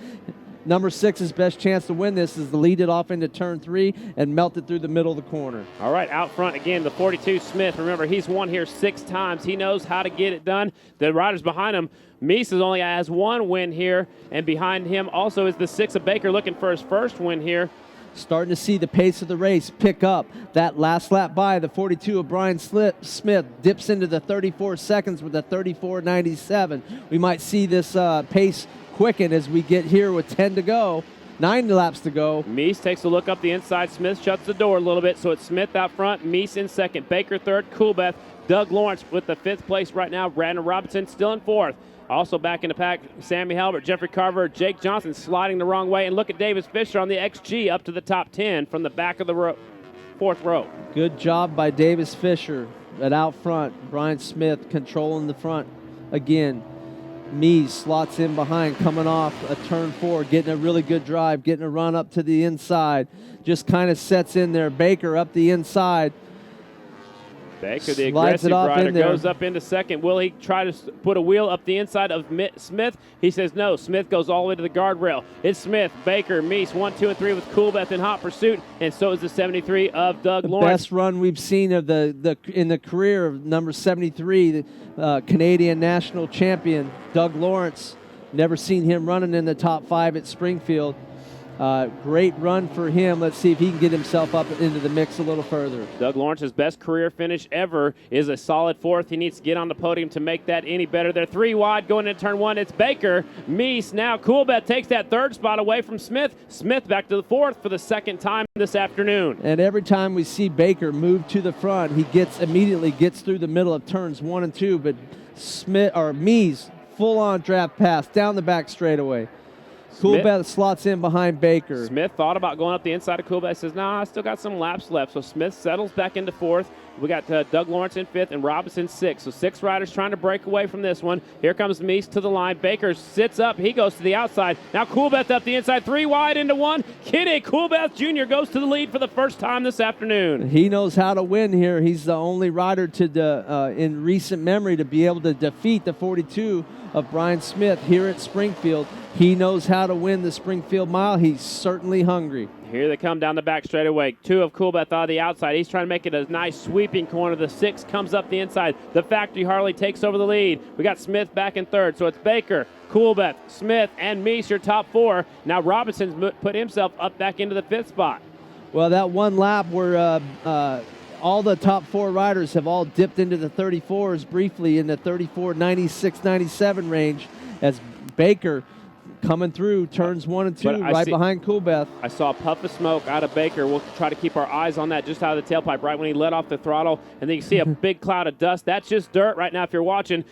Number 6's best chance to win this is to lead it off into turn 3 and melt it through the middle of the corner. All right, out front again, the 42 Smith. Remember, he's won here 6 times. He knows how to get it done. The riders behind him, Meese only has 1 win here, and behind him also is the 6 of Baker looking for his first win here. Starting to see the pace of the race pick up. That last lap by, the 42 of Brian Smith dips into the 34 seconds with a 34.97. We might see this pace quicken as we get here with 10 to go. 9 laps to go. Meese takes a look up the inside. Smith shuts the door a little bit, so it's Smith out front, Meese in 2nd, Baker 3rd, Coolbeth, Doug Lawrence with the 5th place right now. Brandon Robinson still in 4th. Also back in the pack, Sammy Halbert, Jeffrey Carver, Jake Johnson sliding the wrong way. And look at Davis Fisher on the XG up to the top 10 from the back of the row. fourth row. Good job by Davis Fisher at out front. Brian Smith controlling the front again. Mees slots in behind, coming off a turn 4, getting a really good drive, getting a run up to the inside. Just kind of sets in there. Baker up the inside. Baker, the aggressive rider, goes up into second. Will he try to put a wheel up the inside of Smith? He says no. Smith goes all the way to the guardrail. It's Smith, Baker, Meese, 1, 2, and 3 with Coolbeth in hot pursuit, and so is the 73 of Doug Lawrence. Best run we've seen of in the career of number 73, the Canadian national champion, Doug Lawrence. Never seen him running in the top 5 at Springfield. Great run for him. Let's see if he can get himself up into the mix a little further. Doug Lawrence's best career finish ever is a solid 4th. He needs to get on the podium to make that any better. They're 3 wide going into turn 1. It's Baker. Meese now. Coolbeth takes that 3rd spot away from Smith. Smith back to the 4th for the 2nd time this afternoon. And every time we see Baker move to the front, he immediately gets through the middle of turns 1 and 2. But Meese, full-on draft pass down the back straightaway. Coolbeth slots in behind Baker. Smith thought about going up the inside of Coolbeth. Says, nah, I still got some laps left. So Smith settles back into 4th. We got Doug Lawrence in 5th and Robinson 6th. So 6 riders trying to break away from this one. Here comes Meese to the line. Baker sits up. He goes to the outside. Now Coolbeth up the inside. 3 wide into 1. Kitty Coolbeth Jr. goes to the lead for the first time this afternoon. He knows how to win here. He's the only rider in recent memory to be able to defeat the 42 of Brian Smith here at Springfield. He knows how to win the Springfield Mile. He's certainly hungry. Here they come down the back straightaway. 2 of Coolbeth on the outside. He's trying to make it a nice sweeping corner. The 6 comes up the inside. The factory Harley takes over the lead. We got Smith back in 3rd. So it's Baker, Coolbeth, Smith, and Meese, your top 4. Now Robinson's put himself up back into the 5th spot. Well, that one lap where all the top 4 riders have all dipped into the 34s briefly in the 34, 96, 97 range as Baker coming through turns 1 and 2 behind Coolbeth. I saw a puff of smoke out of Baker. We'll try to keep our eyes on that just out of the tailpipe right when he let off the throttle. And then you see a big cloud of dust. That's just dirt right now if you're watching.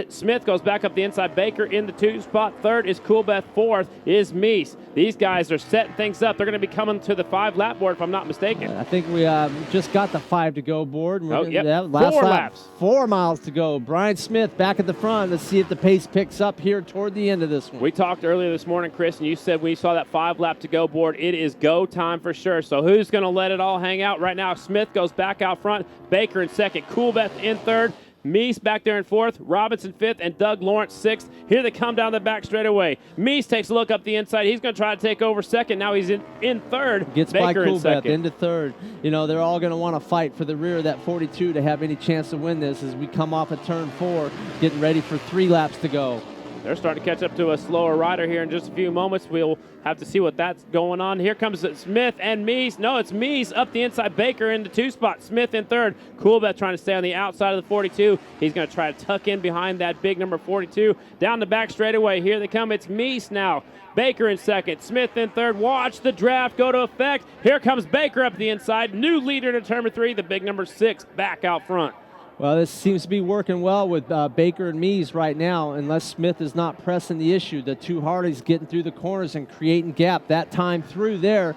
Smith goes back up the inside. Baker in the 2 spot. 3rd is Coolbeth. 4th is Meese. These guys are setting things up. They're going to be coming to the 5 lap board if I'm not mistaken. I think we just got the 5 to go board. Last 4 laps. 4 miles to go. Brian Smith back at the front. Let's see if the pace picks up here toward the end of this one. We talked earlier this morning, Chris, and you said when you saw that 5 lap to go board, it is go time for sure. So who's going to let it all hang out right now? Smith goes back out front. Baker in 2nd. Coolbeth in 3rd. Meese back there in 4th, Robinson 5th, and Doug Lawrence 6th. Here they come down the back straightaway. Meese takes a look up the inside. He's going to try to take over 2nd. Now he's in 3rd. Gets Baker by Coolbeth in into 3rd. You know, they're all going to want to fight for the rear of that 42 to have any chance to win this as we come off of turn 4, getting ready for 3 laps to go. They're starting to catch up to a slower rider here in just a few moments. We'll have to see what that's going on. Here comes Smith and Meese. No, it's Meese up the inside. Baker in the 2 spot. Smith in 3rd. Coolbeth trying to stay on the outside of the 42. He's going to try to tuck in behind that big number 42. Down the back straightaway. Here they come. It's Meese now. Baker in 2nd. Smith in 3rd. Watch the draft go to effect. Here comes Baker up the inside. New leader to turn 3, the big number 6 back out front. Well, this seems to be working well with Baker and Meese right now, unless Smith is not pressing the issue. The 2 Harleys getting through the corners and creating gap. That time through there,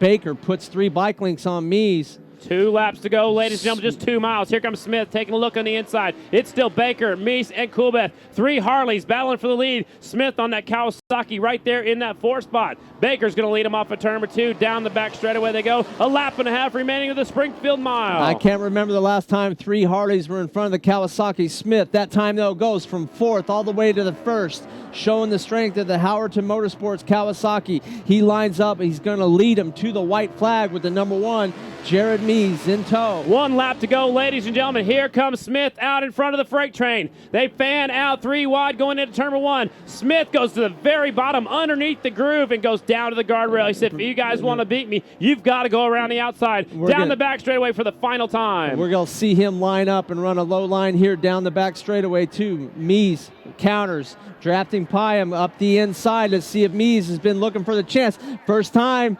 Baker puts 3 bike links on Meese. 2 laps to go, ladies and gentlemen, just 2 miles. Here comes Smith taking a look on the inside. It's still Baker, Meese, and Coolbeth. 3 Harleys battling for the lead. Smith on that Kawasaki right there in that 4 spot. Baker's going to lead him off of turn 2. Down the back straightaway they go. A lap and a half remaining of the Springfield Mile. I can't remember the last time 3 Harleys were in front of the Kawasaki. Smith, that time, though, goes from 4th all the way to the 1st, showing the strength of the Howerton Motorsports Kawasaki. He lines up. He's going to lead him to the white flag with the number 1, Jared Meese in tow. 1 lap to go, ladies and gentlemen. Here comes Smith out in front of the freight train. They fan out 3 wide going into turn 1. Smith goes to the very bottom underneath the groove and goes down to the guardrail. He said, if you guys want to beat me, you've got to go around the outside. Down the back straightaway for the final time. We're going to see him line up and run a low line here down the back straightaway too. Meese counters, drafting Pyam up the inside. Let's see if Meese has been looking for the chance. First time.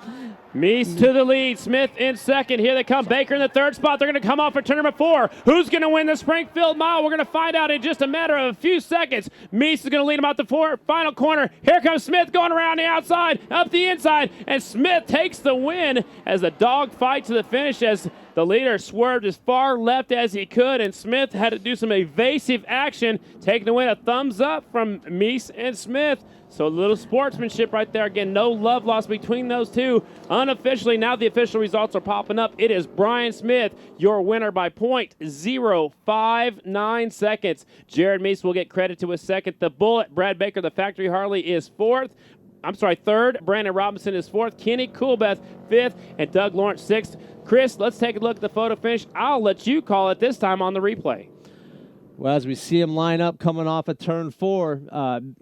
Meese to the lead. Smith in second. Here they come. Baker in the third spot. They're going to come off for turn number 4. Who's going to win the Springfield Mile? We're going to find out in just a matter of a few seconds. Meese is going to lead him out the final corner. Here comes Smith going around the outside, up the inside, and Smith takes the win as the dog fight to the finish as the leader swerved as far left as he could, and Smith had to do some evasive action, taking the win. A thumbs up from Meese and Smith. So a little sportsmanship right there. Again, no love lost between those two. Unofficially, now the official results are popping up. It is Brian Smith, your winner by .059 seconds. Jared Meese will get credit to his second. The Bullet, Brad Baker, the factory Harley, is third. Brandon Robinson is fourth. Kenny Coolbeth, fifth. And Doug Lawrence, sixth. Chris, let's take a look at the photo finish. I'll let you call it this time on the replay. Well, as we see him line up coming off of turn 4,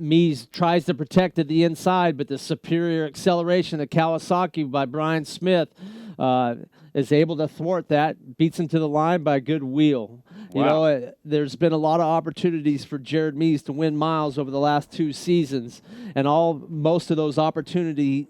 Meese tries to protect at the inside, but the superior acceleration of Kawasaki by Brian Smith is able to thwart that, beats him to the line by a good wheel. You know, there's been a lot of opportunities for Jared Meese to win miles over the last 2 seasons, and most of those opportunities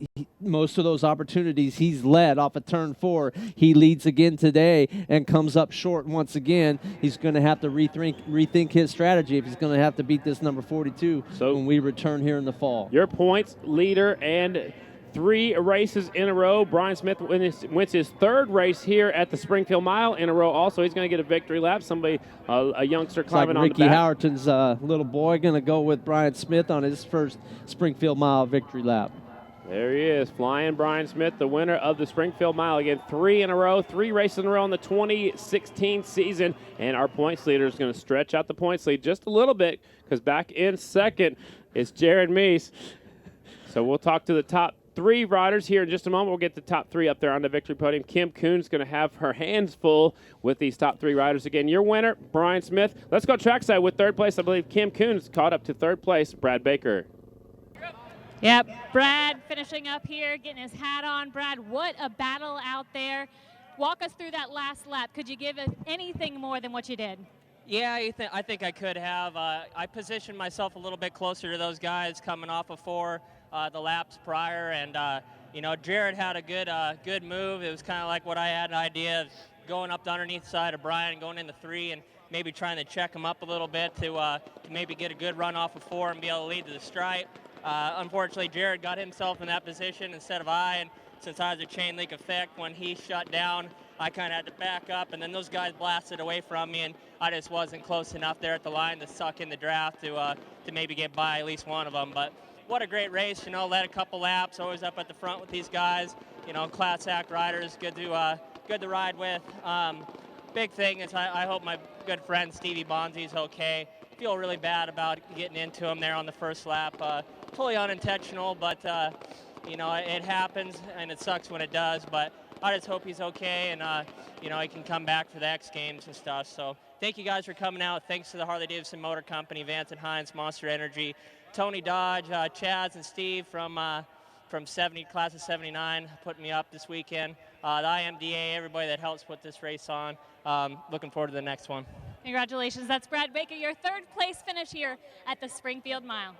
he's led off of turn 4. He leads again today and comes up short once again. He's going to have to rethink his strategy if he's going to have to beat this number 42 when we return here in the fall. Your points leader and 3 races in a row. Brian Smith wins his 3rd race here at the Springfield Mile in a row. Also, he's going to get a victory lap. A youngster climbing on the back. Ricky Howerton's little boy going to go with Brian Smith on his first Springfield Mile victory lap. There he is, flying Brian Smith, the winner of the Springfield Mile. Again, 3 in a row, 3 races in a row in the 2016 season. And our points leader is going to stretch out the points lead just a little bit because back in second is Jared Meese. So we'll talk to the top 3 riders here in just a moment. We'll get the top 3 up there on the victory podium. Kim Kuhn's going to have her hands full with these top 3 riders. Again, your winner, Brian Smith. Let's go trackside with 3rd place. I believe Kim Kuhn's caught up to 3rd place, Brad Baker. Yep, Brad finishing up here, getting his hat on. Brad, what a battle out there. Walk us through that last lap. Could you give us anything more than what you did? Yeah, I think I could have. I positioned myself a little bit closer to those guys coming off of 4 the laps prior, and you know, Jared had a good move. It was kind of like what I had an idea of, going up the underneath side of Brian, going into 3, and maybe trying to check him up a little bit to maybe get a good run off of 4 and be able to lead to the stripe. Unfortunately, Jared got himself in that position instead of I, and since I was a chain link effect, when he shut down, I kind of had to back up, and then those guys blasted away from me, and I just wasn't close enough there at the line to suck in the draft to maybe get by at least one of them. But what a great race, you know, led a couple laps, always up at the front with these guys, you know, class act riders, good to ride with. Big thing is I hope my good friend Stevie Bonzi's okay. Feel really bad about getting into him there on the first lap. Totally unintentional, but you know, it happens and it sucks when it does, but I just hope he's okay and you know, he can come back for the X Games and stuff. So thank you guys for coming out. Thanks to the Harley-Davidson Motor Company, Vance and Hines, Monster Energy, Tony Dodge, Chaz and Steve from class of 79 putting me up this weekend. The IMDA, everybody that helps put this race on. Looking forward to the next one. Congratulations. That's Brad Baker, your 3rd place finish here at the Springfield Mile.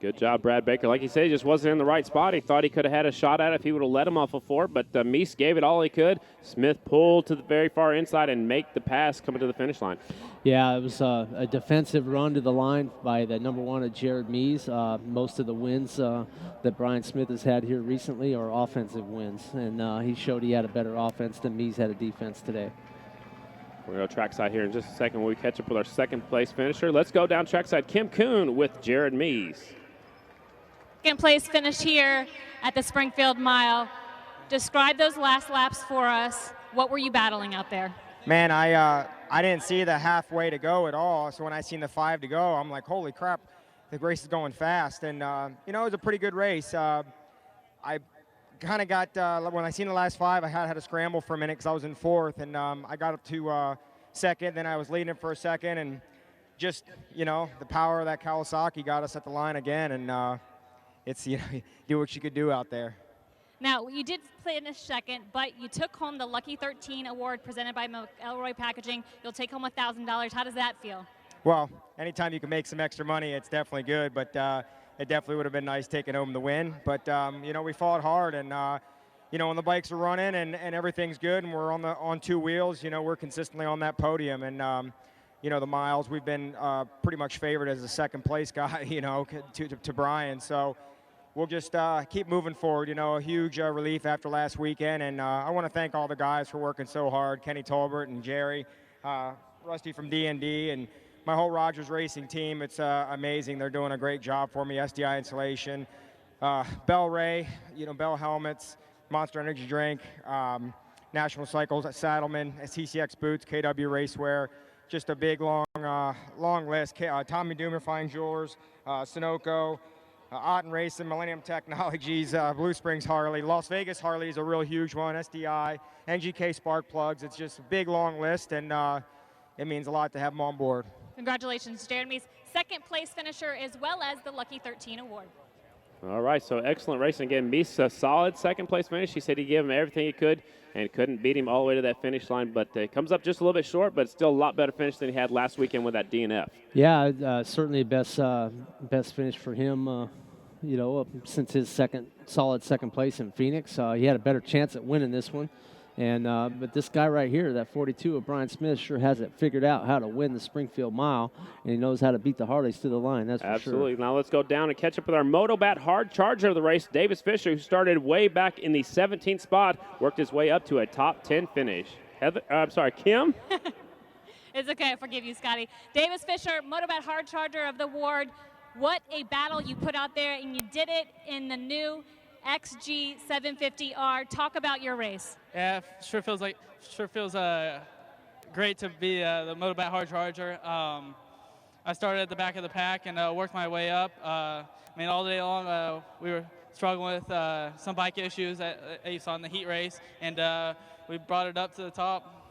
Good job, Brad Baker. Like he said, he just wasn't in the right spot. He thought he could have had a shot at it if he would have let him off of 4, but Meese gave it all he could. Smith pulled to the very far inside and make the pass coming to the finish line. Yeah, it was a defensive run to the line by the number 1 of Jared Meese. Most of the wins that Brian Smith has had here recently are offensive wins, and he showed he had a better offense than Meese had a defense today. We're going to go trackside here in just a second when we catch up with our 2nd place finisher. Let's go down trackside. Kim Kuhn with Jared Meese. 2nd place finish here at the Springfield Mile. Describe those last laps for us. What were you battling out there? Man, I didn't see the halfway to go at all. So when I seen the 5 to go, I'm like, holy crap, the race is going fast. And, you know, it was a pretty good race. I kind of got, when I seen the last 5, I had to scramble for a minute because I was in 4th. And I got up to 2nd. Then I was leading for a second. And just, you know, the power of that Kawasaki got us at the line again. And it's, you know, do what you could do out there. Now, you did finish 2nd, but you took home the Lucky 13 award presented by Elroy Packaging. You'll take home $1,000. How does that feel? Well, anytime you can make some extra money, it's definitely good, but it definitely would have been nice taking home the win. But, you know, we fought hard, and, you know, when the bikes are running and everything's good and we're on two wheels, you know, we're consistently on that podium. And, you know, the miles, we've been pretty much favored as a second place guy, you know, to Brian. So we'll just keep moving forward. You know, a huge relief after last weekend. And I want to thank all the guys for working so hard, Kenny Tolbert and Jerry, Rusty from D&D, and my whole Rogers Racing team. It's amazing. They're doing a great job for me. SDI Insulation, Bell Ray, you know, Bell Helmets, Monster Energy Drink, National Cycles, Saddlemen, TCX Boots, KW Racewear. Just a big, long list. Tommy Doomer Fine Jewelers, Sunoco, Otten Racing, Millennium Technologies, Blue Springs Harley, Las Vegas Harley is a real huge one, SDI, NGK Spark Plugs. It's just a big, long list, and it means a lot to have them on board. Congratulations, Jared Meese, second place finisher as well as the Lucky 13 award. All right, so excellent racing again. Meese, a solid second place finish. He said he gave him everything he could and couldn't beat him all the way to that finish line, but it comes up just a little bit short, but still a lot better finish than he had last weekend with that DNF. Yeah, certainly best finish for him, you know, since his solid second place in Phoenix. He had a better chance at winning this one. And but this guy right here, that 42 of Brian Smith, sure has it figured out how to win the Springfield Mile, and he knows how to beat the Harleys to the line. That's for sure. Absolutely. Now let's go down and catch up with our Motobat hard charger of the race, Davis Fisher, who started way back in the 17th spot, worked his way up to a top 10 finish. Kim? It's okay. I forgive you, Scotty. Davis Fisher, Motobat hard charger of the award. What a battle you put out there, and you did it in the new XG750R. Talk about your race. Yeah, sure feels great to be the Motobat hard charger. I started at the back of the pack and worked my way up. I mean, all day long we were struggling with some bike issues that you saw in the heat race, and we brought it up to the top.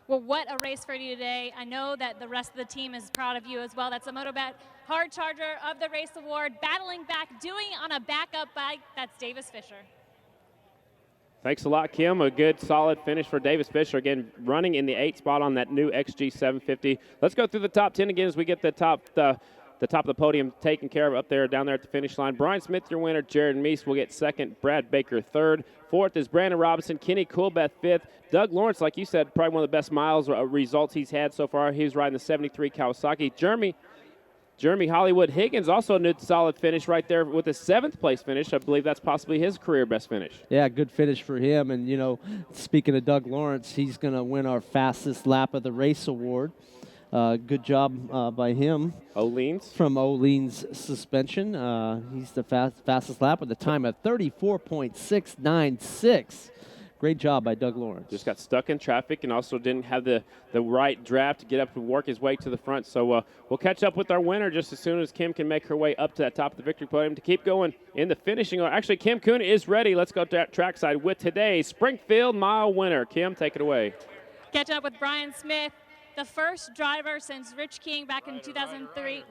Well, what a race for you today. I know that the rest of the team is proud of you as well. That's the Motobat Hard Charger of the Race Award, battling back, doing it on a backup bike. That's Davis Fisher. Thanks a lot, Kim. A good, solid finish for Davis Fisher. Again, running in the 8th spot on that new XG750. Let's go through the top 10 again as we get the top of the podium taken care of up there, down there at the finish line. Brian Smith, your winner. Jared Meese will get second. Brad Baker, third. Fourth is Brandon Robinson. Kenny Coolbeth, fifth. Doug Lawrence, like you said, probably one of the best miles results he's had so far. He was riding the 73 Kawasaki. Jeremy Hollywood Higgins, also a new solid finish right there with a 7th place finish. I believe that's possibly his career best finish. Yeah, good finish for him. And, you know, speaking of Doug Lawrence, he's going to win our fastest lap of the race award. Good job by him. Oleans. From Oleans Suspension. He's the fastest lap with a time of 34.696. Great job by Doug Lawrence. Just got stuck in traffic and also didn't have the right draft to get up and work his way to the front. So we'll catch up with our winner just as soon as Kim can make her way up to that top of the victory podium to keep going in the finishing. Actually, Kim Kuhn is ready. Let's go to trackside with today's Springfield Mile winner. Kim, take it away. Catching up with Brian Smith, the first driver since Rich King back in 2003,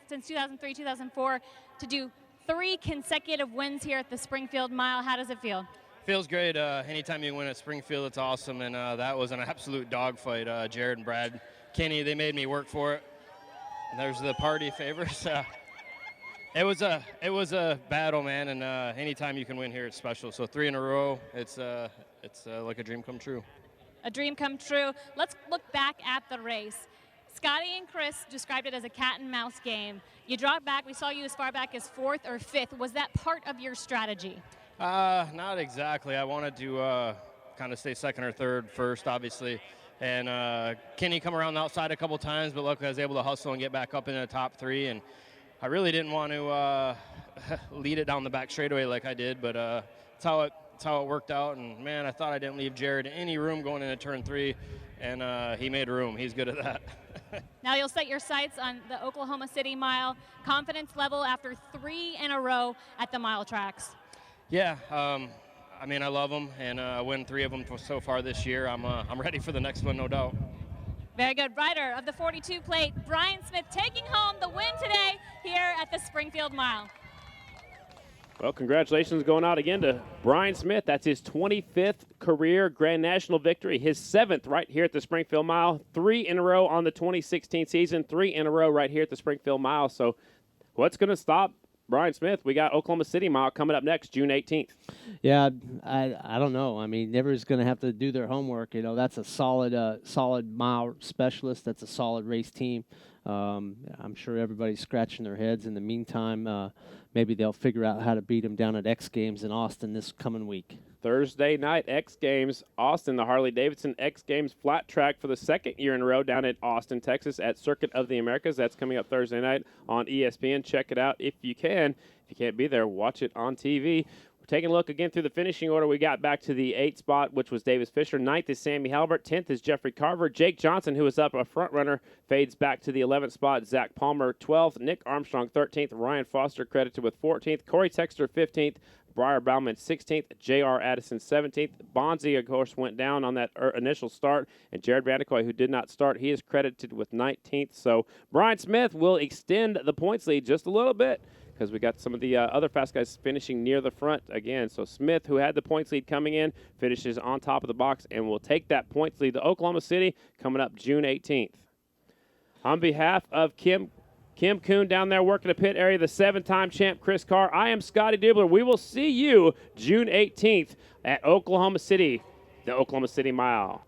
since 2003, 2004, to do 3 consecutive wins here at the Springfield Mile. How does it feel? Feels great. Anytime you win at Springfield, it's awesome, and that was an absolute dogfight. Jared and Brad, Kenny, they made me work for it. And there's the party favors. It was a battle, man, and anytime you can win here, it's special. So 3 in a row, it's like a dream come true. A dream come true. Let's look back at the race. Scotty and Chris described it as a cat and mouse game. You dropped back. We saw you as far back as 4th or 5th. Was that part of your strategy? Not exactly. I wanted to kind of stay 2nd or 3rd first, obviously. And Kenny come around the outside a couple times, but luckily I was able to hustle and get back up into the top 3. And I really didn't want to lead it down the back straightaway like I did, but it's how it worked out. And, man, I thought I didn't leave Jared any room going into turn 3, and he made room. He's good at that. Now you'll set your sights on the Oklahoma City Mile. Confidence level after 3 in a row at the mile tracks. Yeah, I mean, I love them, and I win 3 of them so far this year. I'm ready for the next one, no doubt. Very good. Rider of the 42 plate, Brian Smith, taking home the win today here at the Springfield Mile. Well, congratulations going out again to Brian Smith. That's his 25th career Grand National victory, his 7th right here at the Springfield Mile. 3 in a row on the 2016 season, 3 in a row right here at the Springfield Mile. So what's going to stop Brian Smith, we got Oklahoma City Mile coming up next, June 18th. Yeah, I don't know. I mean, everybody's going to have to do their homework. You know, that's a solid mile specialist. That's a solid race team. I'm sure everybody's scratching their heads. In the meantime, maybe they'll figure out how to beat them down at X Games in Austin this coming week. Thursday night, X Games, Austin, the Harley-Davidson X Games flat track for the second year in a row down at Austin, Texas at Circuit of the Americas. That's coming up Thursday night on ESPN. Check it out if you can. If you can't be there, watch it on TV. We're taking a look again through the finishing order. We got back to the 8th spot, which was Davis Fisher. 9th is Sammy Halbert. 10th is Jeffrey Carver. Jake Johnson, who was up a front runner, fades back to the 11th spot. Zach Palmer, 12th. Nick Armstrong, 13th. Ryan Foster credited with 14th. Corey Texter, 15th. Briar Bauman, 16th. J.R. Addison, 17th. Bonzi, of course, went down on that initial start. And Jared Vandekoy, who did not start, he is credited with 19th. So Brian Smith will extend the points lead just a little bit because we got some of the other fast guys finishing near the front again. So Smith, who had the points lead coming in, finishes on top of the box and will take that points lead to Oklahoma City coming up June 18th. On behalf of Kim Kuhn down there working the pit area, the 7-time champ Chris Carr. I am Scotty Dubler. We will see you June 18th at Oklahoma City, the Oklahoma City Mile.